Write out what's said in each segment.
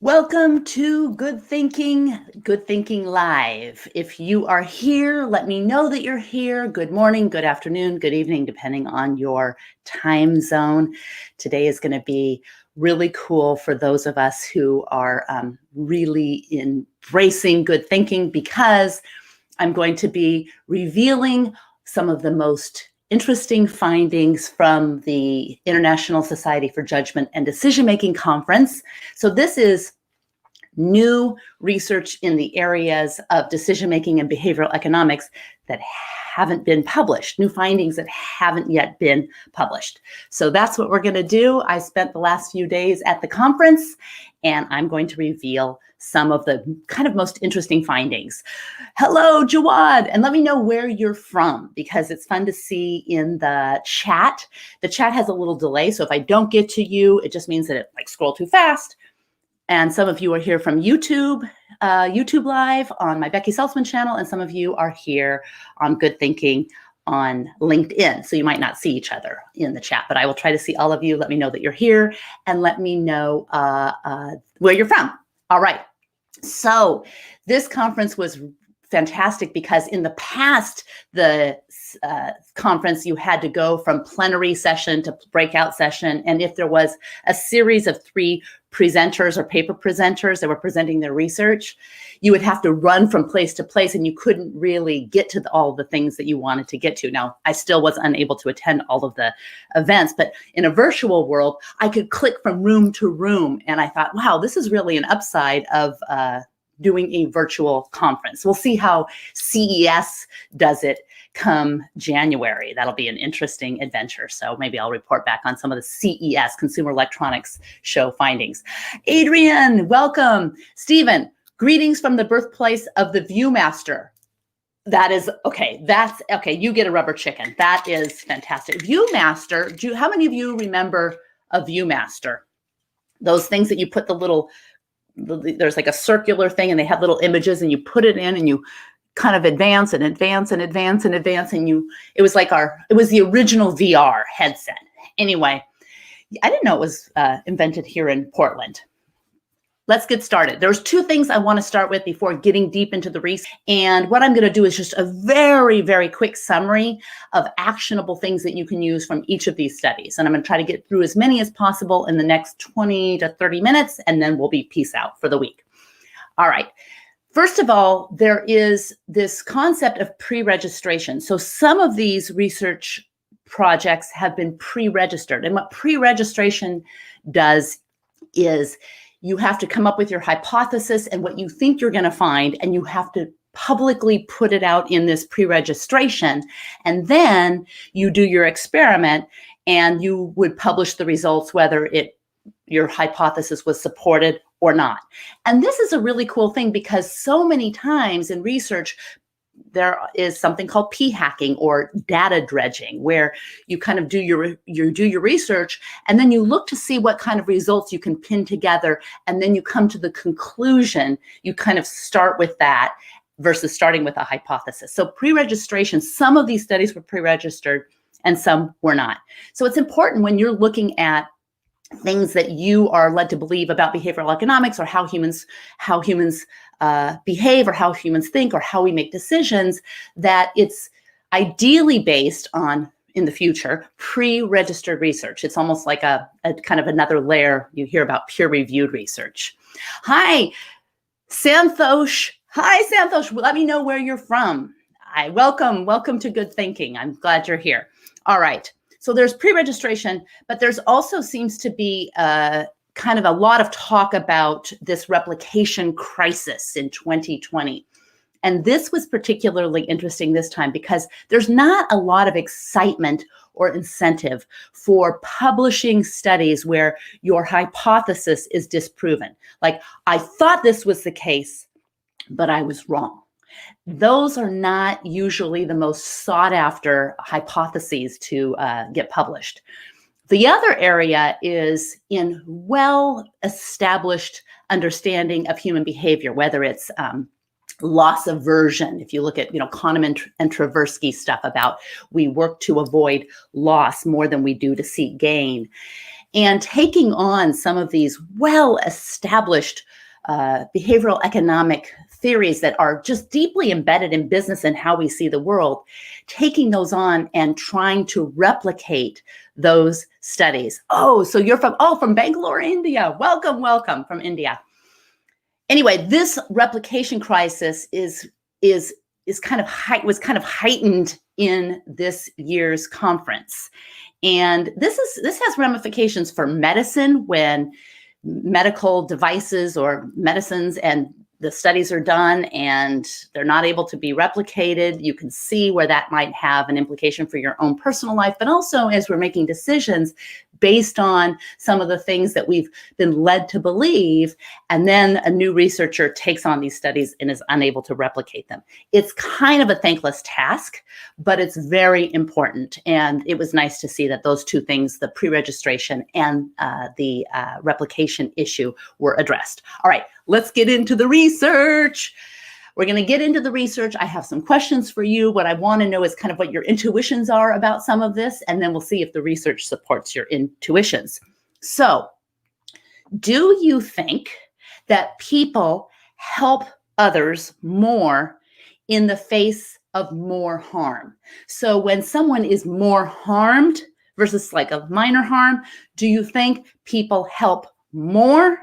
Welcome to Good Thinking Live. If you are here, let me know that you're here. Good morning, good afternoon, good evening, depending on your time zone. Today is going to be really cool for those of us who are really embracing good thinking, because I'm going to be revealing some of the most interesting findings from the International Society for Judgment and Decision-Making Conference. So this is new research in the areas of decision-making and behavioral economics that haven't been published, new findings that haven't yet been published. So that's what we're going to do. I spent the last few days at the conference, and I'm going to reveal some of the kind of most interesting findings. Hello, Jawad, and let me know where you're from, because it's fun to see in the chat. The chat has a little delay, so if I don't get to you, it just means that it scroll too fast. And some of you are here from YouTube Live on my Becky Saltzman channel, and some of you are here on Good Thinking on LinkedIn. So you might not see each other in the chat, but I will try to see all of you. Let me know that you're here, and let me know where you're from. All right. So this conference was fantastic, because in the past, the conference, you had to go from plenary session to breakout session. And if there was a series of 3 presenters or paper presenters that were presenting their research, you would have to run from place to place, and you couldn't really get to all the things that you wanted to get to. Now, I still was unable to attend all of the events, but in a virtual world, I could click from room to room. And I thought, wow, this is really an upside of doing a virtual conference. We'll see how CES does it come January. That'll be an interesting adventure. So maybe I'll report back on some of the CES, Consumer Electronics Show findings. Adrian, welcome. Stephen, greetings from the birthplace of the Viewmaster. That is, okay, that's, okay, you get a rubber chicken. That is fantastic. Viewmaster, how many of you remember a Viewmaster? Those things that you put the little, there's like a circular thing, and they have little images, and you put it in, and you kind of advance and advance and advance and advance. And it was like it was the original VR headset. Anyway, I didn't know it was invented here in Portland. Let's get started. There's 2 things I want to start with before getting deep into the research. And what I'm going to do is just a very, very quick summary of actionable things that you can use from each of these studies. And I'm going to try to get through as many as possible in the next 20 to 30 minutes, and then we'll be peace out for the week. All right. First of all, there is this concept of pre-registration. So some of these research projects have been pre-registered. And what pre-registration does is you have to come up with your hypothesis and what you think you're going to find, and you have to publicly put it out in this pre-registration. And then you do your experiment, and you would publish the results, whether your hypothesis was supported or not. And this is a really cool thing, because so many times in research, there is something called p-hacking or data dredging, where you kind of do your research, and then you look to see what kind of results you can pin together, and then you come to the conclusion. You kind of start with that versus starting with a hypothesis. So pre-registration, some of these studies were pre-registered and some were not. So it's important when you're looking at things that you are led to believe about behavioral economics, or how humans behave, or how humans think, or how we make decisions, that it's ideally based on, in the future, pre-registered research. It's almost like a kind of another layer. You hear about peer-reviewed research. Hi, Santhosh. Hi, Santhosh. Let me know where you're from. Welcome to Good Thinking. I'm glad you're here. All right. So there's pre-registration, but there's also seems to be kind of a lot of talk about this replication crisis in 2020. And this was particularly interesting this time, because there's not a lot of excitement or incentive for publishing studies where your hypothesis is disproven. Like, I thought this was the case, but I was wrong. Those are not usually the most sought after hypotheses to get published. The other area is in well-established understanding of human behavior, whether it's loss aversion. If you look at, Kahneman and Tversky stuff about we work to avoid loss more than we do to seek gain. and taking on some of these well-established behavioral economic theories that are just deeply embedded in business and how we see the world, taking those on and trying to replicate those studies. Oh, so you're from Bangalore, India. Welcome from India. Anyway, this replication crisis was kind of heightened in this year's conference. And this has ramifications for medicine when medical devices or medicines and the studies are done and they're not able to be replicated. You can see where that might have an implication for your own personal life, but also as we're making decisions based on some of the things that we've been led to believe, and then a new researcher takes on these studies and is unable to replicate them. It's kind of a thankless task, but it's very important. And it was nice to see that those two things, the pre-registration and the replication issue, were addressed. All right, let's get into the research. We're going to get into the research. I have some questions for you. What I want to know is kind of what your intuitions are about some of this, and then we'll see if the research supports your intuitions. So, do you think that people help others more in the face of more harm? So when someone is more harmed versus like a minor harm, do you think people help more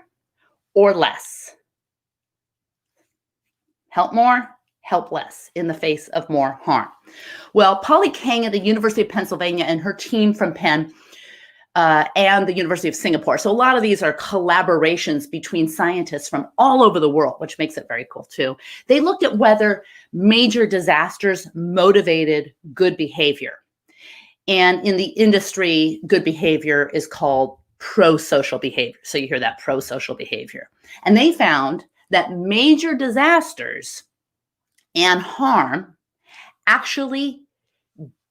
or less? Help more, help less in the face of more harm. Well, Polly Kang at the University of Pennsylvania and her team from Penn and the University of Singapore. So a lot of these are collaborations between scientists from all over the world, which makes it very cool too. They looked at whether major disasters motivated good behavior. And in the industry, good behavior is called pro-social behavior. So you hear that, pro-social behavior. And they found that major disasters and harm actually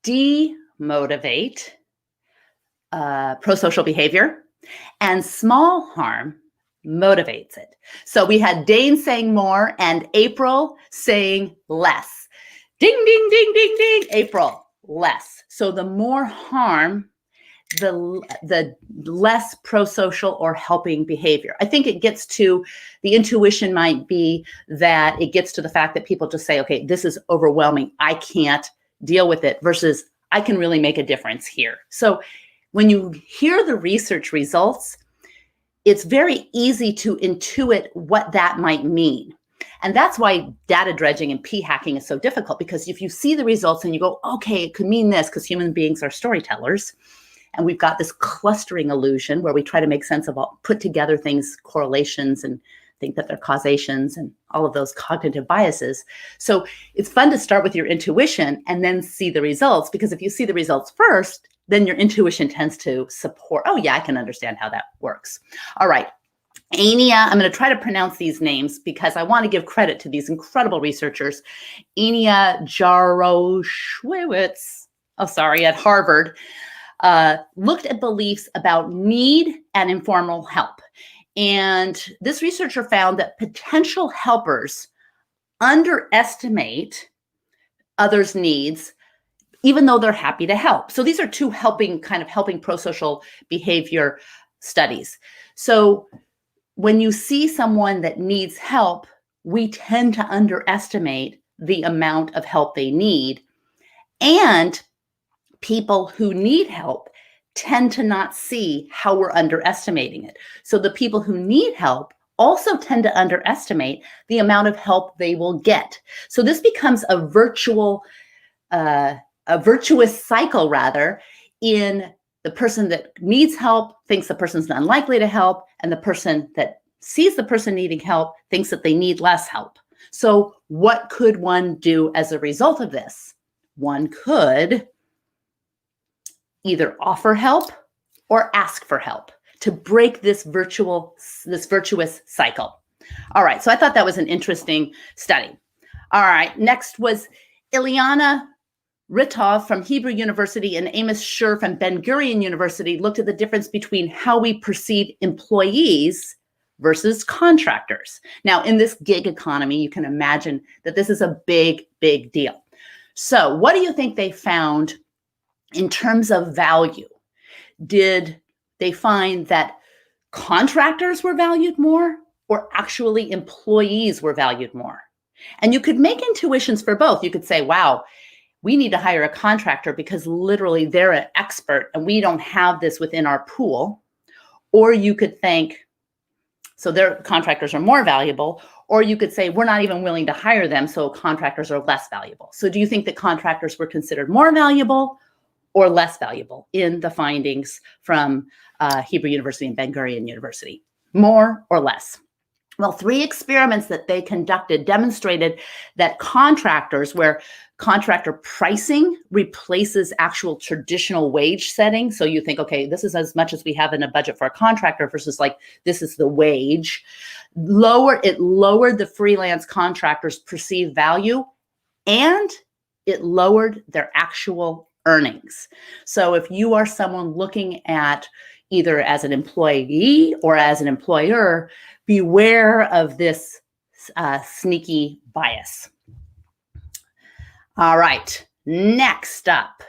demotivate pro-social behavior, and small harm motivates it. So we had Dane saying more and April saying less. Ding, ding, ding, ding, ding, April, less. So the more harm, the less pro-social or helping behavior. I think it gets to, the intuition might be that it gets to the fact that people just say, okay, this is overwhelming, I can't deal with it, versus I can really make a difference here. So when you hear the research results, it's very easy to intuit what that might mean. And that's why data dredging and p-hacking is so difficult, because if you see the results and you go, okay, it could mean this, because human beings are storytellers. And we've got this clustering illusion where we try to make sense of all, put together things, correlations, and think that they're causations and all of those cognitive biases. So it's fun to start with your intuition and then see the results, because if you see the results first, then your intuition tends to support, oh yeah, I can understand how that works. All right. Ania, I'm going to try to pronounce these names because I want to give credit to these incredible researchers. Ania Jaroszewicz, at Harvard, looked at beliefs about need and informal help. And this researcher found that potential helpers underestimate others' needs, even though they're happy to help. So these are two helping pro-social behavior studies. So when you see someone that needs help, we tend to underestimate the amount of help they need. And people who need help tend to not see how we're underestimating it. So the people who need help also tend to underestimate the amount of help they will get. So this becomes a virtuous cycle, rather, in the person that needs help thinks the person's unlikely to help, and the person that sees the person needing help thinks that they need less help. So what could one do as a result of this? One could either offer help or ask for help to break this virtuous cycle. All right, so I thought that was an interesting study. All right, next was Ilyana Ritov from Hebrew University and Amos Schur from Ben-Gurion University looked at the difference between how we perceive employees versus contractors. Now, in this gig economy, you can imagine that this is a big, big deal. So what do you think they found in terms of value? Did they find that contractors were valued more or actually employees were valued more. And you could make intuitions for both. You could say, wow, we need to hire a contractor because literally they're an expert and we don't have this within our pool. Or you could think, so their contractors are more valuable. Or you could say, we're not even willing to hire them, so contractors are less valuable. So do you think that contractors were considered more valuable or less valuable in the findings from Hebrew University and Ben Gurion University? More or less? Well, 3 experiments that they conducted demonstrated that contractors, where contractor pricing replaces actual traditional wage setting. So you think, okay, this is as much as we have in a budget for a contractor versus like, this is the wage. It lowered the freelance contractors' perceived value and it lowered their actual earnings. So if you are someone looking at either as an employee or as an employer, beware of this sneaky bias. All right, next up,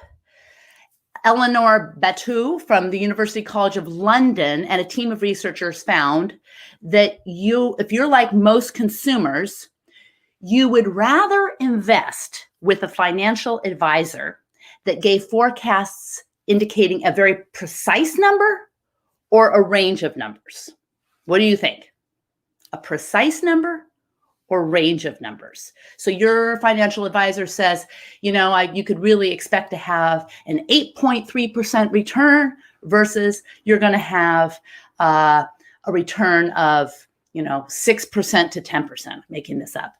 Eleanor Batu from the University College of London and a team of researchers found that if you're like most consumers, you would rather invest with a financial advisor that gave forecasts indicating a very precise number or a range of numbers. What do you think? A precise number or range of numbers? So your financial advisor says, you could really expect to have an 8.3% return versus you're going to have a return of, 6% to 10%, making this up.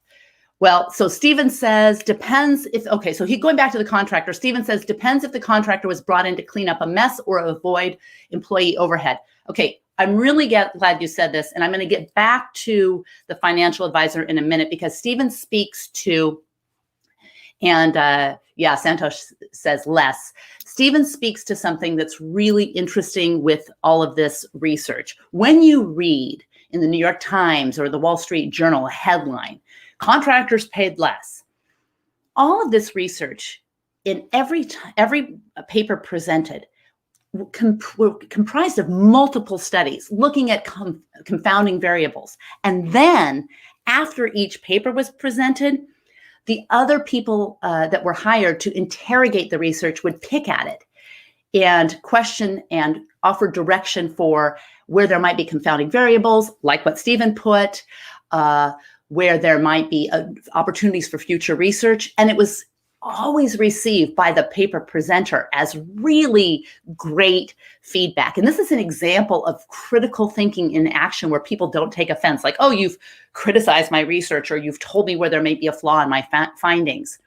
Well, so Stephen says, depends if, so going back to the contractor, Stephen says, depends if the contractor was brought in to clean up a mess or avoid employee overhead. Okay, I'm really glad you said this, and I'm going to get back to the financial advisor in a minute because Stephen speaks to, and Santosh says less. Stephen speaks to something that's really interesting with all of this research. When you read in the New York Times or the Wall Street Journal a headline, contractors paid less, all of this research in every paper presented were comprised of multiple studies looking at confounding variables. And then after each paper was presented, the other people that were hired to interrogate the research would pick at it and question and offer direction for where there might be confounding variables, like what Stephen put, where there might be opportunities for future research. And it was always received by the paper presenter as really great feedback. And this is an example of critical thinking in action where people don't take offense, like, oh, you've criticized my research or you've told me where there may be a flaw in my findings.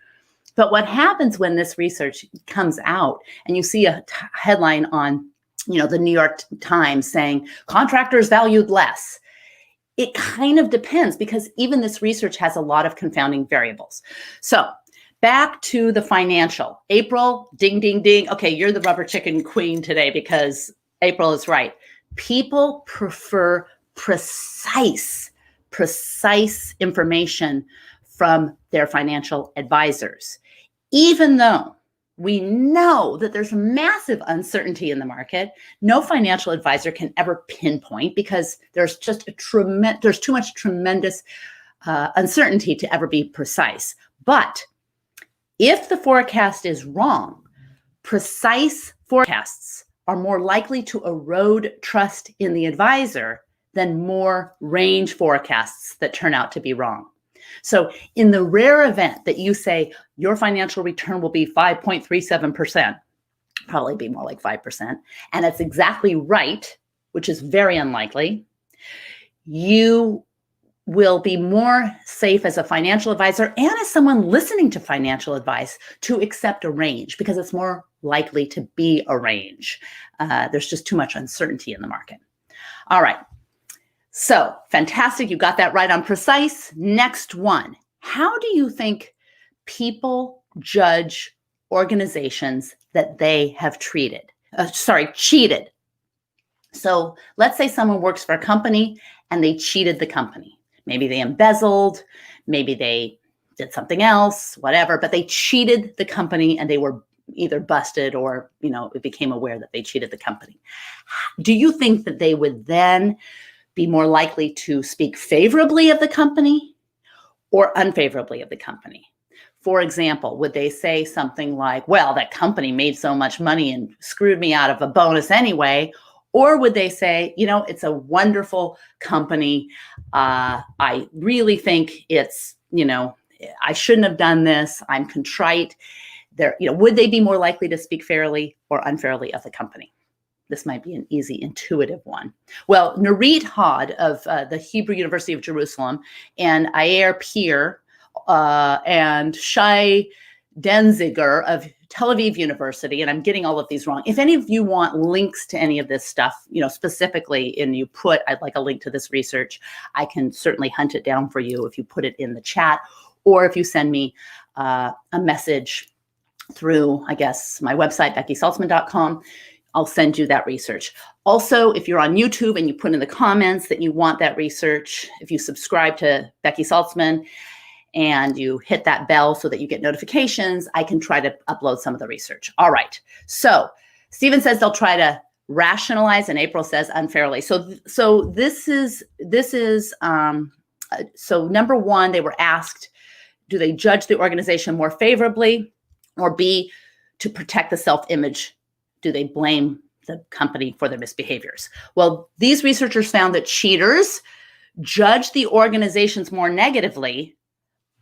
But what happens when this research comes out and you see a headline on, the New York Times saying contractors valued less, it kind of depends because even this research has a lot of confounding variables. So back to the financial. April, ding, ding, ding. Okay, you're the rubber chicken queen today because April is right. People prefer precise information from their financial advisors. Even though we know that there's massive uncertainty in the market, no financial advisor can ever pinpoint because there's just there's too much tremendous uncertainty to ever be precise. But if the forecast is wrong, precise forecasts are more likely to erode trust in the advisor than more range forecasts that turn out to be wrong. So in the rare event that you say your financial return will be 5.37%, probably be more like 5%, and it's exactly right, which is very unlikely, you will be more safe as a financial advisor and as someone listening to financial advice to accept a range because it's more likely to be a range. There's just too much uncertainty in the market. All right. So fantastic. You got that right on precise. Next one. How do you think people judge organizations that they have cheated? So let's say someone works for a company and they cheated the company. Maybe they embezzled, maybe they did something else, whatever, but they cheated the company and they were either busted or, it became aware that they cheated the company. Do you think that they would then be more likely to speak favorably of the company or unfavorably of the company? For example, would they say something like, well, that company made so much money and screwed me out of a bonus anyway? Or would they say, it's a wonderful company. I really think it's, I shouldn't have done this. I'm contrite. Would they be more likely to speak fairly or unfairly of the company? This might be an easy, intuitive one. Well, Nurit Hod of the Hebrew University of Jerusalem and Yair Peer and Shai Denziger of Tel Aviv University, and I'm getting all of these wrong. If any of you want links to any of this stuff, specifically, and you put, I'd like a link to this research, I can certainly hunt it down for you if you put it in the chat, or if you send me a message through, I guess, my website, BeckySaltzman.com. I'll send you that research. Also, if you're on YouTube and you put in the comments that you want that research, if you subscribe to Becky Saltzman and you hit that bell so that you get notifications, I can try to upload some of the research. All right. So Stephen says they'll try to rationalize, and April says unfairly. So number one, they were asked, do they judge the organization more favorably, or B, to protect the self-image? Do they blame the company for their misbehaviors? Well, these researchers found that cheaters judge the organizations more negatively,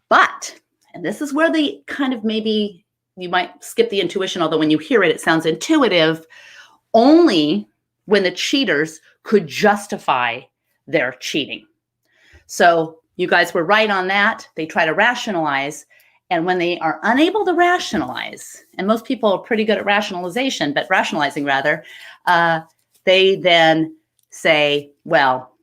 but, and this is where they kind of maybe, you might skip the intuition, although when you hear it, it sounds intuitive, only when the cheaters could justify their cheating. So you guys were right on that. They try to rationalize. And when they are unable to rationalize, and most people are pretty good at rationalizing rather, they then say, well,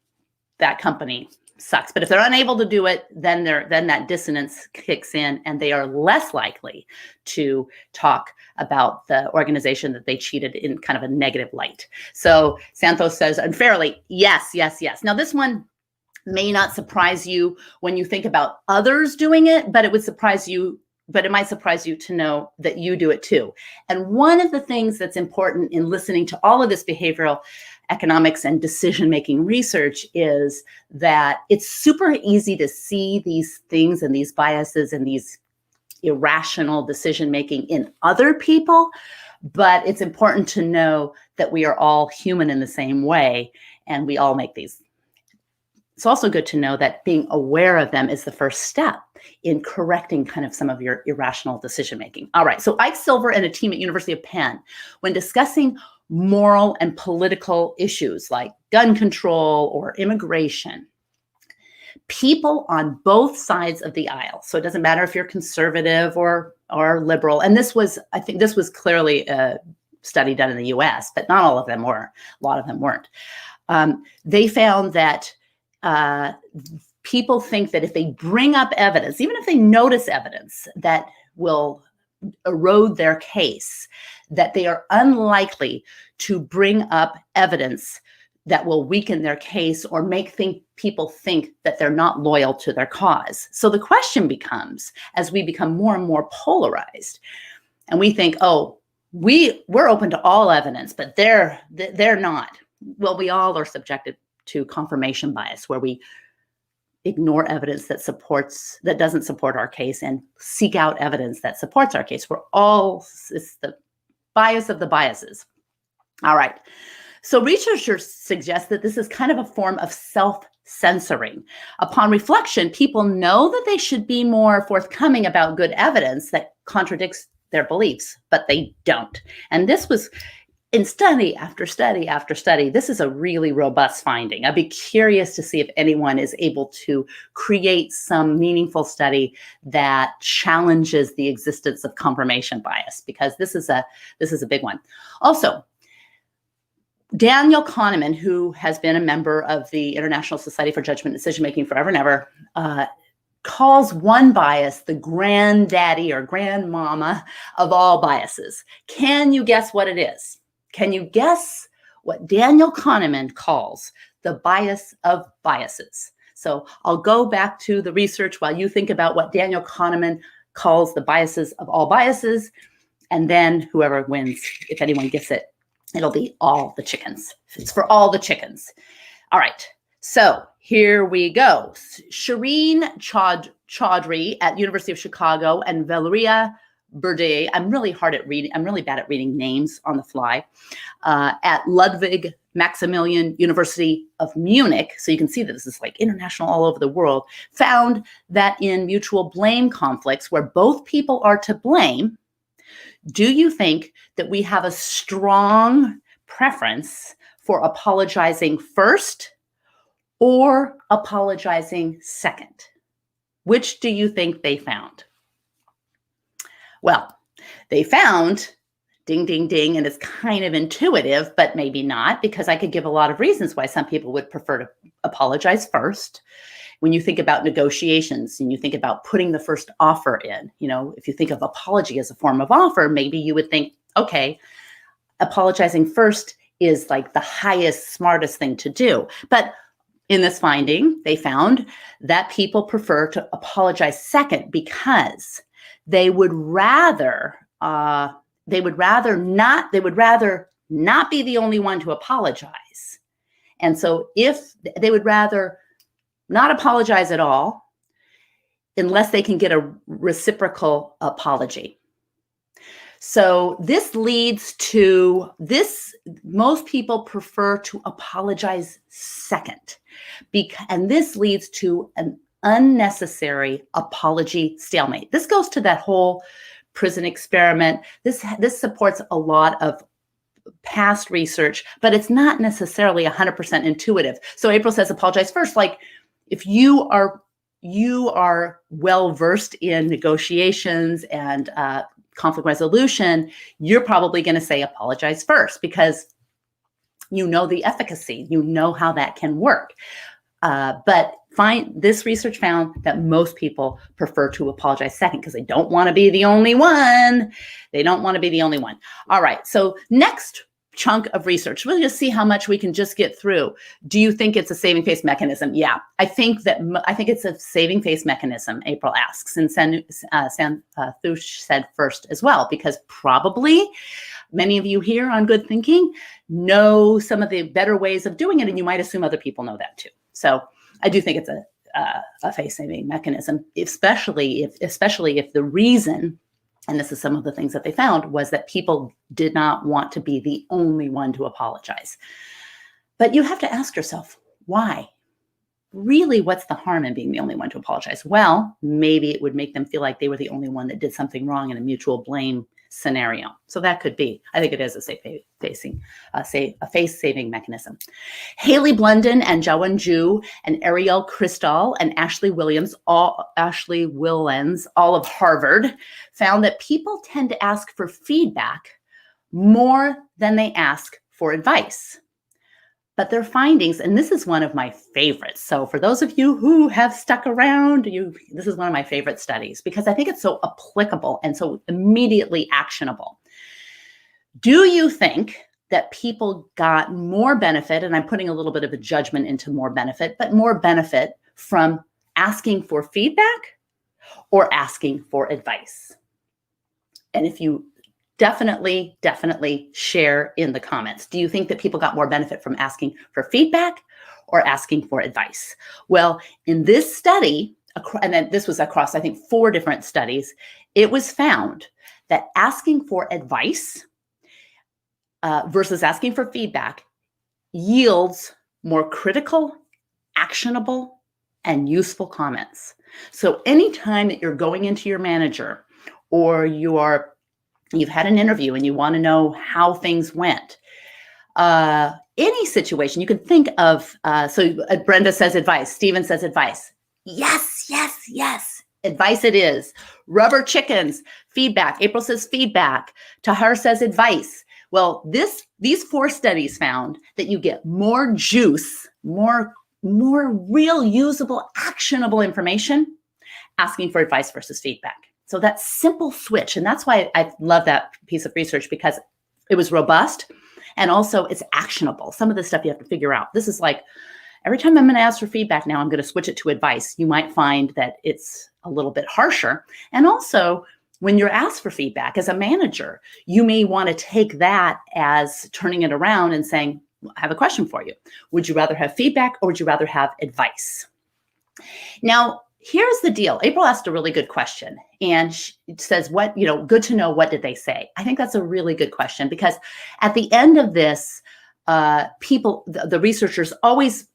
that company sucks. But if they're unable to do it, then that dissonance kicks in, and they are less likely to talk about the organization that they cheated in kind of a negative light. So Santos says unfairly, yes. Now this one may not surprise you when you think about others doing it, but it might surprise you to know that you do it too. And one of the things that's important in listening to all of this behavioral economics and decision-making research is that it's super easy to see these things and these biases and these irrational decision-making in other people, but it's important to know that we are all human in the same way, and we all make these. It's also good to know that being aware of them is the first step in correcting kind of some of your irrational decision-making. All right, so Ike Silver and a team at University of Penn, when discussing moral and political issues like gun control or immigration, people on both sides of the aisle, so it doesn't matter if you're conservative or liberal, and I think this was clearly a study done in the US, but not all of them were, a lot of them weren't. They found that people think that if they bring up evidence, even if they notice evidence that will erode their case, that they are unlikely to bring up evidence that will weaken their case or make people think that they're not loyal to their cause. So the question becomes, as we become more and more polarized, and we think, oh, we're open to all evidence, but they're not. Well, we all are subjected to confirmation bias, where we ignore evidence that doesn't support our case and seek out evidence that supports our case. It's the bias of the biases. All right. So researchers suggest that this is kind of a form of self-censoring. Upon reflection, people know that they should be more forthcoming about good evidence that contradicts their beliefs, but they don't. And this was in study after study after study. This is a really robust finding. I'd be curious to see if anyone is able to create some meaningful study that challenges the existence of confirmation bias, because this is a big one. Also, Daniel Kahneman, who has been a member of the International Society for Judgment and Decision-Making forever and ever, calls one bias the granddaddy or grandmama of all biases. Can you guess what it is? Can you guess what Daniel Kahneman calls the bias of biases? So I'll go back to the research while you think about what Daniel Kahneman calls the biases of all biases. And then whoever wins, if anyone gets it, it'll be all the chickens. It's for all the chickens. All right. So here we go. Shireen Chaudhry at University of Chicago and Valeria Berde. I'm really bad at reading names on the fly. At Ludwig Maximilian University of Munich, so you can see that this is like international all over the world, found that in mutual blame conflicts where both people are to blame, do you think that we have a strong preference for apologizing first or apologizing second? Which do you think they found? Well, they found, ding, ding, ding, and it's kind of intuitive, but maybe not, because I could give a lot of reasons why some people would prefer to apologize first. When you think about negotiations and you think about putting the first offer in, if you think of apology as a form of offer, maybe you would think, okay, apologizing first is like the highest, smartest thing to do. But in this finding, they found that people prefer to apologize second because they would rather not be the only one to apologize. And so if they would rather not apologize at all unless they can get a reciprocal apology. So this leads to most people prefer to apologize second, and this leads to an unnecessary apology stalemate. This goes to that whole prison experiment. This supports a lot of past research, but it's not necessarily 100% intuitive. So April says apologize first. Like if you are well versed in negotiations and conflict resolution, you're probably going to say apologize first because you know the efficacy, you know how that can work. But this research found that most people prefer to apologize second because they don't want to be the only one. They don't want to be the only one. All right. So next chunk of research, we'll just see how much we can just get through. Do you think it's a saving face mechanism? Yeah, I think it's a saving face mechanism, April asks. And Santhush said first as well, because probably many of you here on Good Thinking know some of the better ways of doing it, and you might assume other people know that too. So I do think it's a face-saving mechanism, especially if the reason, and this is some of the things that they found, was that people did not want to be the only one to apologize. But you have to ask yourself, why? Really, what's the harm in being the only one to apologize? Well, maybe it would make them feel like they were the only one that did something wrong in a mutual blame scenario. So that could be. I think it is a face-saving mechanism. Haley Blunden and Jawan Ju and Ariel Crystal and Ashley Willens, all of Harvard, found that people tend to ask for feedback more than they ask for advice. But their findings, and this is one of my favorites. So for those of you who have stuck around, this is one of my favorite studies because I think it's so applicable and so immediately actionable. Do you think that people got more benefit, and I'm putting a little bit of a judgment into more benefit, but more benefit from asking for feedback or asking for advice? And if you definitely share in the comments. Do you think that people got more benefit from asking for feedback or asking for advice? Well, in this study, and then this was across, I think, 4 different studies, it was found that asking for advice versus asking for feedback yields more critical, actionable, and useful comments. So anytime that you're going into your manager or you've had an interview and you want to know how things went, any situation you can think of. So Brenda says advice. Stephen says advice. Yes. Advice it is. Rubber chickens, feedback. April says feedback. Tahar says advice. Well, these 4 studies found that you get more juice, more real, usable, actionable information asking for advice versus feedback. So that simple switch, and that's why I love that piece of research, because it was robust and also it's actionable. Some of the stuff you have to figure out. This is like, every time I'm going to ask for feedback now, I'm going to switch it to advice. You might find that it's a little bit harsher. And also, when you're asked for feedback as a manager, you may want to take that as turning it around and saying, I have a question for you. Would you rather have feedback or would you rather have advice? Now, here's the deal. April asked a really good question, and she says, good to know, what did they say? I think that's a really good question, because at the end of this, the researchers always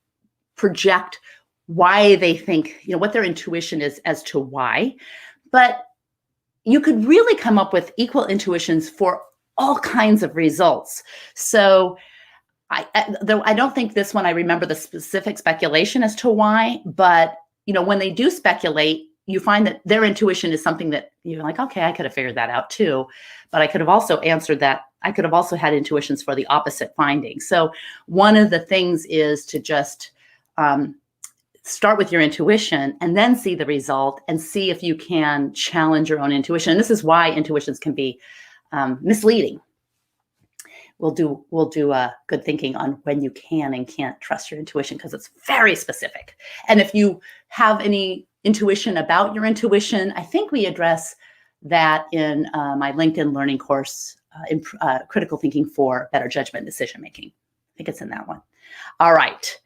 project why they think, what their intuition is as to why. But you could really come up with equal intuitions for all kinds of results. So I don't think this one, I remember the specific speculation as to why, but when they do speculate, you find that their intuition is something that you're like, okay, I could have figured that out too, but I could have also answered that. I could have also had intuitions for the opposite finding. So one of the things is to just start with your intuition and then see the result and see if you can challenge your own intuition. And this is why intuitions can be misleading. We'll do good thinking on when you can and can't trust your intuition, because it's very specific. And if you have any intuition about your intuition, I think we address that in my LinkedIn learning course, Critical Thinking for Better Judgment and Decision Making. I think it's in that one. All right.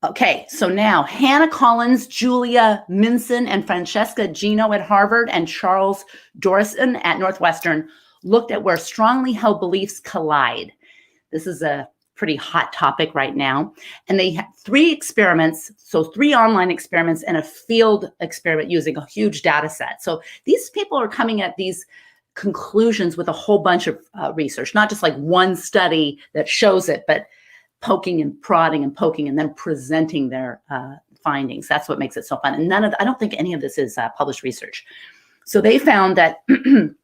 Okay, so now Hannah Collins, Julia Minson, and Francesca Gino at Harvard, and Charles Dorison at Northwestern looked at where strongly held beliefs collide. This is a pretty hot topic right now. And they had 3 experiments, so 3 online experiments and a field experiment using a huge data set. So these people are coming at these conclusions with a whole bunch of research, not just like one study that shows it, but poking and prodding and poking and then presenting their findings. That's what makes it so fun. And I don't think any of this is published research. So they found that they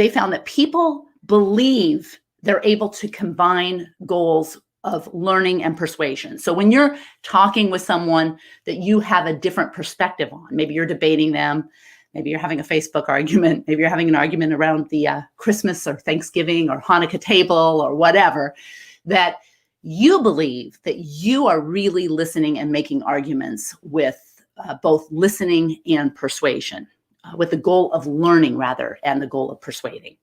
found that people believe they're able to combine goals of learning and persuasion. So when you're talking with someone that you have a different perspective on, maybe you're debating them, maybe you're having a Facebook argument, maybe you're having an argument around the Christmas or Thanksgiving or Hanukkah table or whatever, that you believe that you are really listening and making arguments with both listening and persuasion, with the goal of learning rather, and the goal of persuading.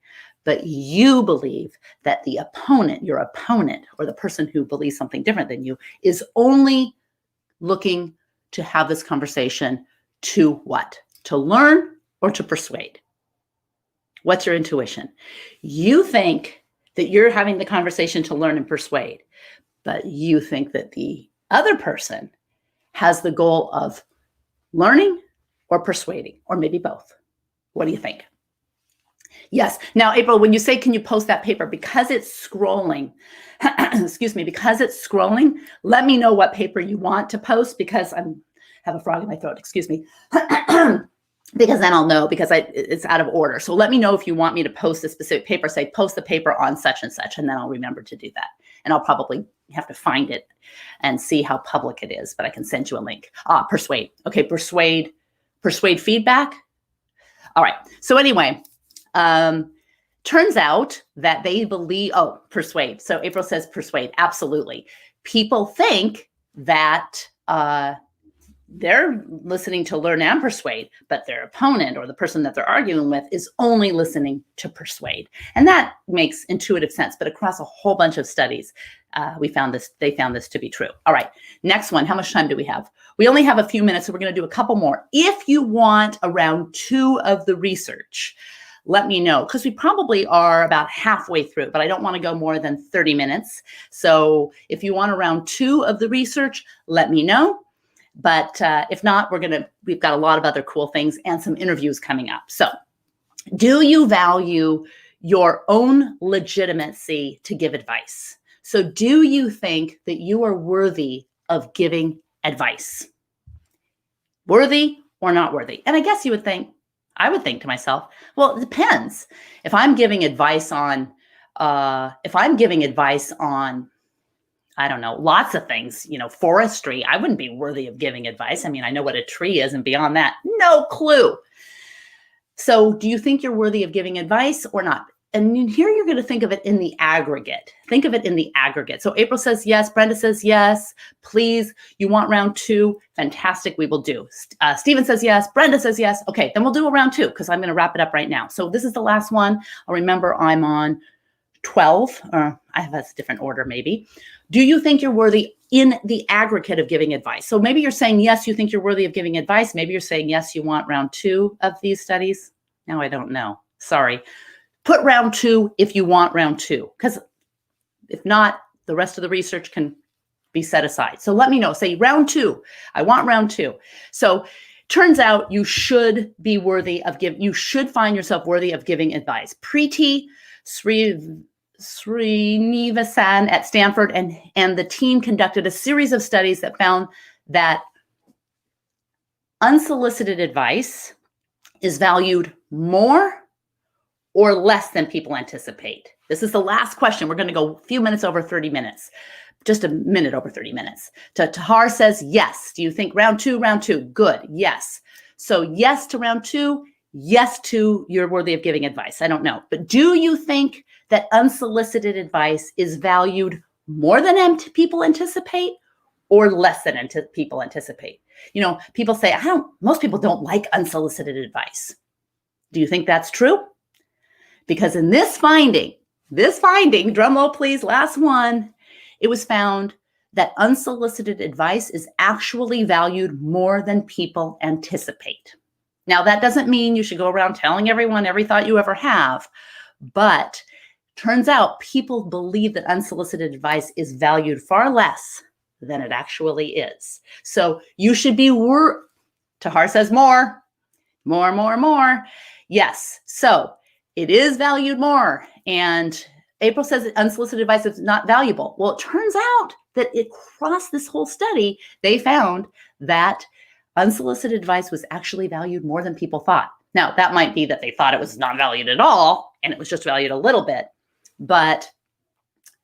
But you believe that the opponent, your opponent, or the person who believes something different than you, is only looking to have this conversation to what? To learn or to persuade? What's your intuition? You think that you're having the conversation to learn and persuade, but you think that the other person has the goal of learning or persuading, or maybe both. What do you think? Yes. Now, April, when you say, can you post that paper? Because it's scrolling, because it's scrolling, let me know what paper you want to post, because I have a frog in my throat, excuse me. Because then I'll know, because it's out of order. So let me know if you want me to post a specific paper, say post the paper on such and such, and then I'll remember to do that. And I'll probably have to find it and see how public it is, but I can send you a link. Persuade. Okay, persuade feedback. All right. So anyway, turns out that they believe, persuade. So April says persuade. Absolutely. People think that they're listening to learn and persuade, but their opponent or the person that they're arguing with is only listening to persuade. And that makes intuitive sense. But across a whole bunch of studies, they found this to be true. All right. Next one. How much time do we have? We only have a few minutes, so we're going to do a couple more. If you want a round 2 of the research, let me know, because we probably are about halfway through, but I don't want to go more than 30 minutes. So if you want a round 2 of the research, let me know. But if not, we've got a lot of other cool things and some interviews coming up. So do you value your own legitimacy to give advice? So do you think that you are worthy of giving advice? Worthy or not worthy? And I guess I would think to myself, well, it depends. If I'm giving advice on, I don't know, lots of things, forestry, I wouldn't be worthy of giving advice. I mean, I know what a tree is, and beyond that, no clue. So do you think you're worthy of giving advice or not? And here you're going to think of it in the aggregate. Think of it in the aggregate. So April says yes. Brenda says yes. Please, you want round 2? Fantastic, we will do. Stephen says yes. Brenda says yes. Okay, then we'll do a round 2 because I'm going to wrap it up right now. So this is the last one. I'll remember I'm on 12. I have a different order maybe. Do you think you're worthy in the aggregate of giving advice? So maybe you're saying yes, you think you're worthy of giving advice. Maybe you're saying yes, you want round 2 of these studies. Now I don't know. Sorry. Put round 2 if you want round 2, because if not, the rest of the research can be set aside. So let me know. Say round 2. I want round 2. So turns out you should be worthy of you should find yourself worthy of giving advice. Preeti Srinivasan at Stanford and the team conducted a series of studies that found that unsolicited advice is valued more or less than people anticipate. This is the last question. We're going to go a few minutes over 30 minutes, just a minute over 30 minutes. Tahar says yes. Do you think round 2? Round 2. Good. Yes. So yes to round 2. Yes to you're worthy of giving advice. I don't know. But do you think that unsolicited advice is valued more than people anticipate or less than people anticipate? You know, people say, most people don't like unsolicited advice. Do you think that's true? Because in this finding, drum roll please, last one, it was found that unsolicited advice is actually valued more than people anticipate. Now, that doesn't mean you should go around telling everyone every thought you ever have, but turns out people believe that unsolicited advice is valued far less than it actually is. So you should be Tahar says more. Yes, so it is valued more. And April says that unsolicited advice is not valuable. Well, it turns out that across this whole study, they found that unsolicited advice was actually valued more than people thought. Now, that might be that they thought it was not valued at all, and it was just valued a little bit. But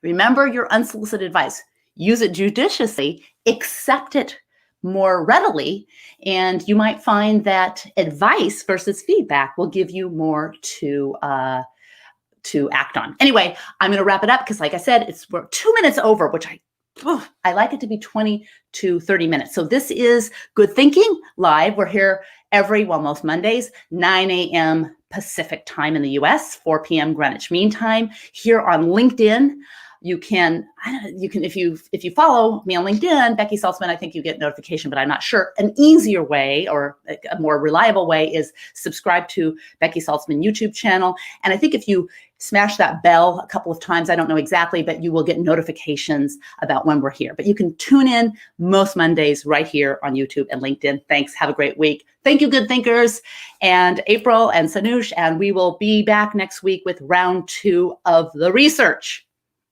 remember your unsolicited advice. Use it judiciously, accept it more readily, and you might find that advice versus feedback will give you more to act on. Anyway, I'm going to wrap it up because, like I said, we're 2 minutes over, which I like it to be 20 to 30 minutes. So this is Good Thinking Live. We're here most Mondays, 9 a.m. Pacific time in the US, 4 p.m. Greenwich Mean Time. Here on LinkedIn, you can if you follow me on LinkedIn, Becky Saltzman, I think you get notification, but I'm not sure. An easier way or a more reliable way is subscribe to Becky Saltzman YouTube channel. And I think if you smash that bell a couple of times, I don't know exactly, but you will get notifications about when we're here. But you can tune in most Mondays right here on YouTube and LinkedIn. Thanks. Have a great week. Thank you, good thinkers, and April and Sanush. And we will be back next week with round 2 of the research.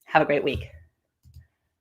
Have a great week.